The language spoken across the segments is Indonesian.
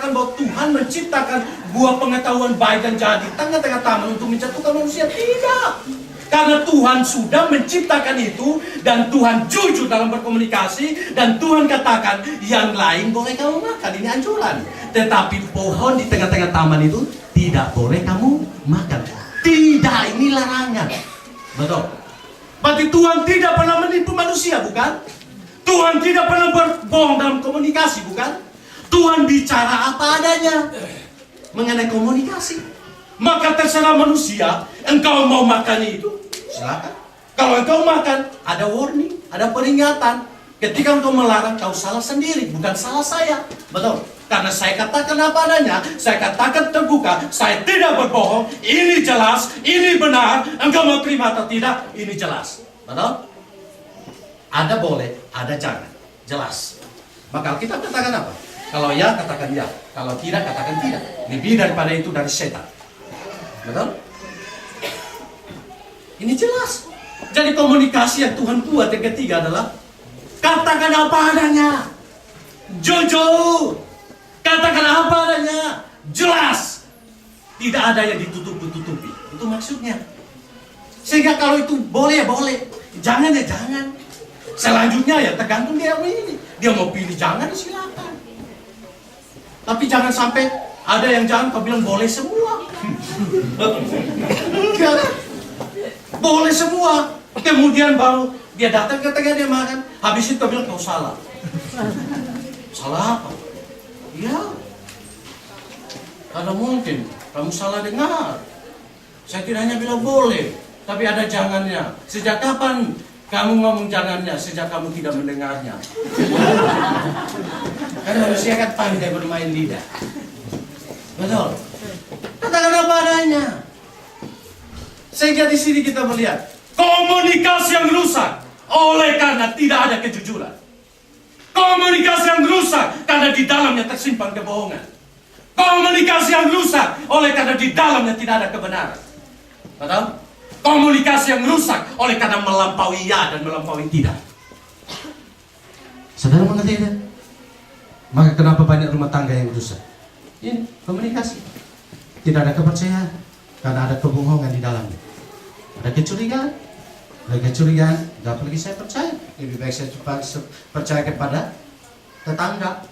mengatakan bahwa Tuhan menciptakan buah pengetahuan baik dan jahat di tengah-tengah taman untuk menjatuhkan manusia? Tidak. Karena Tuhan sudah menciptakan itu, dan Tuhan jujur dalam berkomunikasi, dan Tuhan katakan yang lain boleh kamu makan, ini anjuran. Tetapi pohon di tengah-tengah taman itu tidak boleh kamu makan. Tidak, ini larangan. Betul. Berarti Tuhan tidak pernah menipu manusia, bukan? Tuhan tidak pernah berbohong dalam komunikasi, bukan? Tuhan bicara apa adanya mengenai komunikasi. Maka terserah manusia, engkau mau makan itu, silakan. Kalau engkau makan, ada warning, ada peringatan. Ketika engkau melarang, kau salah sendiri, bukan salah saya. Betul. Karena saya katakan apa adanya, saya katakan terbuka, saya tidak berbohong, ini jelas, ini benar, engkau mau terima atau tidak, ini jelas. Betul? Ada boleh, ada jangan. Jelas. Maka kita katakan apa? Kalau ya, katakan ya. Kalau tidak, katakan tidak. Lebih daripada itu dari setan. Betul? Ini jelas. Jadi komunikasi yang Tuhan buat yang ketiga adalah katakan apa adanya. Jujur. Katakan apa adanya. Jelas. Tidak ada yang ditutup-tutupi. Itu maksudnya. Sehingga kalau itu boleh, ya boleh. Jangan, ya jangan. Selanjutnya ya tergantung dia ini. Dia mau pilih jangan, silakan. Tapi jangan sampai ada yang jangan kau bilang boleh semua. Boleh semua. Kemudian baru dia datang ke tengah dia makan. Habis itu kau bilang kau salah. Salah apa? Ya. Ada mungkin kamu salah dengar. Saya tidak hanya bilang boleh, tapi ada jangannya. Sejak kapan kamu ngomong jangannya? Sejak kamu tidak mendengarnya. Kan manusia kan pandai bermain lidah. Betul. Katakan apa adanya. Sehingga di sini kita melihat komunikasi yang rusak oleh karena tidak ada kejujuran. Komunikasi yang rusak karena di dalamnya tersimpan kebohongan. Komunikasi yang rusak oleh karena di dalamnya tidak ada kebenaran. Betul? Komunikasi yang rusak oleh karena melampaui ya dan melampaui tidak. Saudara mengerti tidak? Maka kenapa banyak rumah tangga yang rusak? Ini komunikasi. Tidak ada kepercayaan karena ada kebohongan di dalamnya. Ada kecurigaan. Ada kecurigaan, tidak lagi saya percaya. Lebih baik saya percaya kepada tetangga.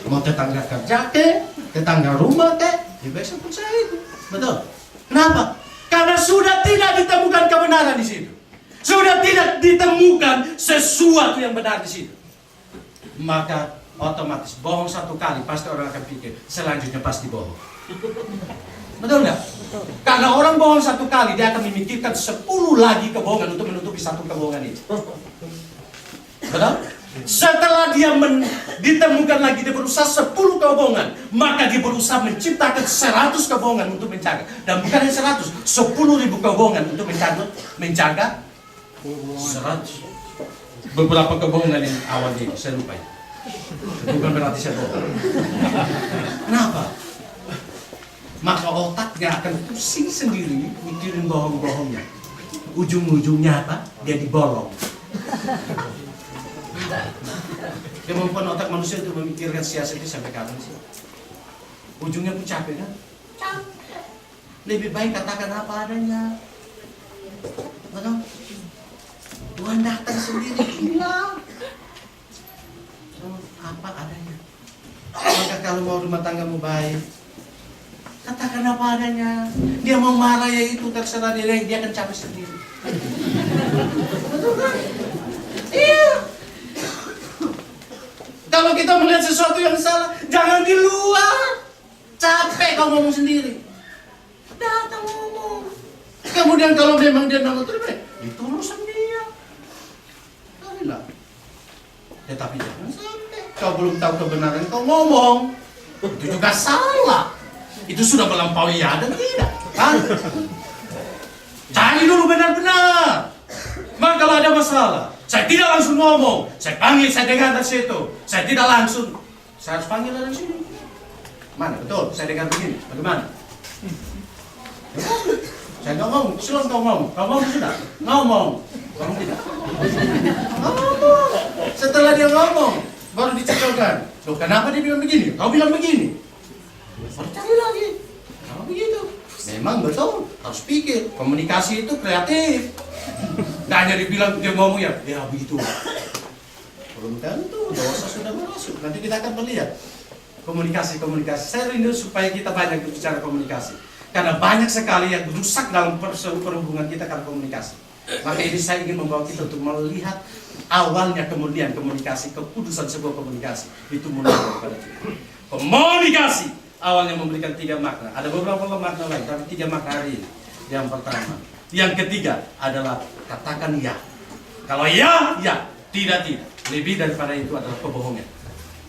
Mau tetangga kerja ke, tetangga rumah ke, lebih baik saya percaya itu. Betul. Kenapa? Karena sudah tidak ditemukan kebenaran di situ. Sudah tidak ditemukan sesuatu yang benar di situ. Maka otomatis bohong satu kali pasti orang akan pikir selanjutnya pasti bohong. Betul nggak? Karena orang bohong satu kali dia akan memikirkan 10 lagi kebohongan untuk menutupi satu kebohongan itu. Betul? Setelah dia ditemukan lagi, dia berusaha 10 kebohongan, maka dia berusaha menciptakan 100 kebohongan untuk menjaga. Dan bukan hanya 100, 10.000 kebohongan untuk menjaga 100. Beberapa kebohongan yang awal ini saya lupa ya. Bukan berarti saya bohong. Kenapa? Maka otaknya akan pusing sendiri mikirin bohong-bohongnya. Ujung-ujungnya apa? Dia dibolong. Kemampuan otak manusia untuk memikirkan siasat itu sampai kapan sih? Ujungnya pun capek kan? Capek. Lebih baik katakan apa adanya. Betul? Tuhan datang sendiri bilang apa adanya. Maka kalau mau rumah tanggamu baik, katakan apa adanya. Dia mau marah ya itu terserah dia akan capek sendiri. Betul kan? Iya. Kalau kita melihat sesuatu yang salah, jangan di luar. Capek kau ngomong sendiri. Datang ngomong. Kemudian kalau memang dia nggak terima, itu urusan dia. Kalilah. Tetapi jangan sampai kau belum tahu kebenaran kau ngomong. Itu juga salah. Itu sudah melampaui ya dan tidak. Kan? Cari dulu benar-benar. Maka kalau ada masalah, saya tidak langsung ngomong. Saya panggil, saya dengar dari situ. Saya tidak langsung. Saya harus panggil dari sini. Mana? Betul, saya dengar begini. Bagaimana? Saya nggak ngomong, silahkan kau ngomong. Kau ngomong sudah? Ngomong. Ngomong tidak? Ngomong. Setelah dia ngomong, baru dicocokkan. Loh, kenapa dia bilang begini? Kau bilang begini. Baru cari lagi. Kenapa begitu? Memang betul, harus pikir. Komunikasi itu kreatif. Nggak hanya dibilang, dia ngomong ya begitu. Belum tentu, dosa sudah masuk. Nanti kita akan melihat komunikasi. Saya rindu supaya kita banyak berbicara komunikasi. Karena banyak sekali yang rusak dalam perhubungan kita karena komunikasi. Maka ini saya ingin membawa kita untuk melihat awalnya kemudian komunikasi, keputusan sebuah komunikasi itu mulai daripada kita. Komunikasi awalnya memberikan 3 makna. Ada beberapa makna lain, tapi 3 makna hari ini. Yang pertama, yang ketiga adalah katakan ya. Kalau ya, ya. Tidak. Lebih daripada itu adalah kebohongan.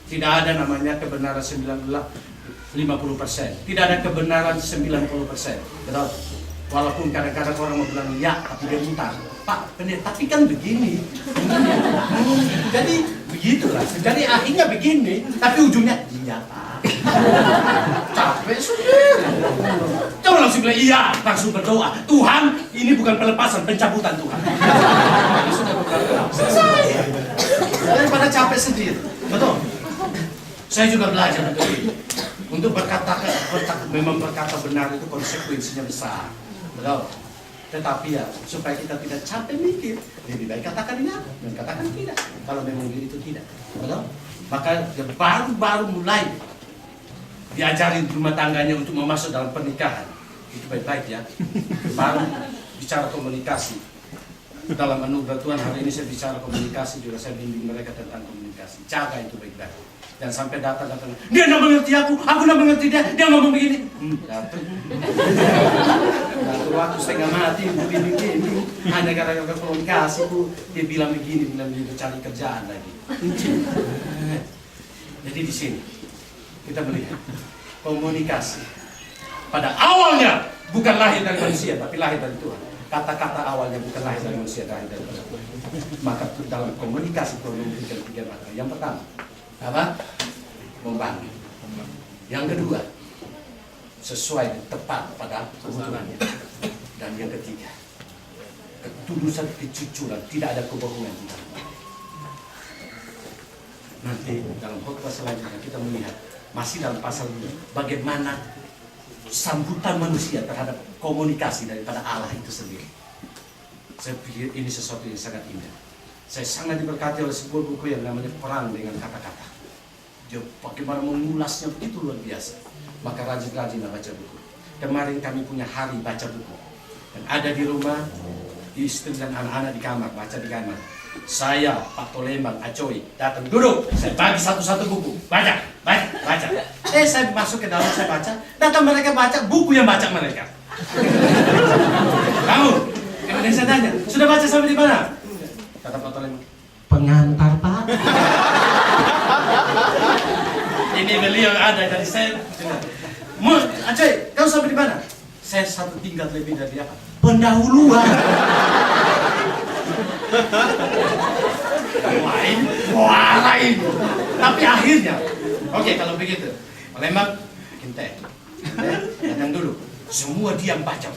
Tidak ada namanya kebenaran 50%. Tidak ada kebenaran 90%. Betul? Walaupun kadang-kadang orang mau bilang ya, tapi dia mutar. Pak, benar, tapi kan begini. Jadi begitulah. Jadi akhirnya begini, tapi ujungnya iya Pak. Capek sudah. Jangan langsung bilang iya, langsung berdoa. Tuhan, ini bukan pelepasan, pencabutan Tuhan. Ini sudah beberapa. Selesai. Daripada capek sendiri. Betul. Saya juga belajar untuk berkata benar itu konsekuensinya besar. Betul. Tetapi ya, supaya kita tidak capek mikir, lebih baik katakan ya dan katakan tidak. Kalau memang itu tidak. Betul. Maka dia baru mulai diajarin rumah tangganya untuk masuk dalam pernikahan. Itu baik-baik ya. Baru bicara komunikasi. Dalam anugerah Tuhan hari ini saya bicara komunikasi, juga saya bimbing mereka tentang komunikasi. Jaga itu baik-baik. Dan sampai datang, dia nggak mengerti aku nggak mengerti dia ngomong begini. Datang waktu setengah mati, begini. Hanya gara-gara komunikasi, dia bilang begini, cari kerjaan lagi. Jadi di sini kita melihat komunikasi pada awalnya bukan lahir dari manusia, tapi lahir dari Tuhan. Kata-kata awalnya bukan lahir dari manusia, lahir dari Tuhan. Maka dalam komunikasi perlu memberikan 3 makna. Yang pertama, apa? Membangun. Yang kedua, sesuai tepat pada kebutuhannya. Dan yang ketiga, ketulusan, kejujuran, tidak ada kebohongan di dalamnya. Nanti dalam khotbah selanjutnya kita melihat masih dalam pasal ini bagaimana sambutan manusia terhadap komunikasi daripada Allah itu sendiri. Saya pikir ini sesuatu yang sangat indah. Saya sangat diberkati oleh sebuah buku yang namanya Perang dengan Kata-Kata. Dia bagaimana mengulasnya begitu luar biasa. Maka rajin-rajinlah baca buku. Kemarin kami punya hari baca buku. Dan ada di rumah, istri dan anak-anak di kamar, baca di kamar. Saya, Pak Tolembang, Acoy, datang duduk. Saya bagi satu-satu buku. Baca. Saya masuk ke dalam, saya baca. Datang mereka baca, buku yang baca mereka. Kamu, kemudian saya tanya, sudah baca sampai di mana? Kata Pak Tolembang, pengantar Pak. Ini beliau ada dari saya. Acoy, kau sampai di mana? Saya 1 tingkat lebih dari apa? Pendahuluan. lain. Tapi akhirnya, oke, kalau begitu, Palembang bikin teh. Datang dulu, semua diam baca.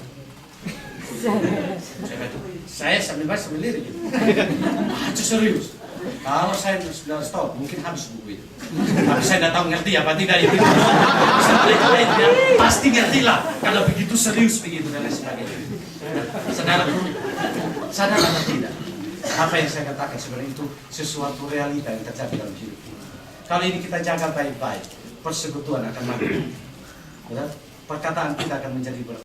Saya sambil baca sambil lirik gitu. Baca serius. Kalau saya sudah stop, mungkin habis buku itu. Tapi saya tidak tahu ngerti apa tidak itu. Pasti ngerti lah. Kalau begitu serius begitu dan lain sebagainya. Sadar atau tidak? Apa yang saya katakan sebenarnya itu sesuatu realita yang terjadi dalam hidup kita. Kalau ini kita jaga baik-baik, persekutuan akan maju. Perkataan kita akan menjadi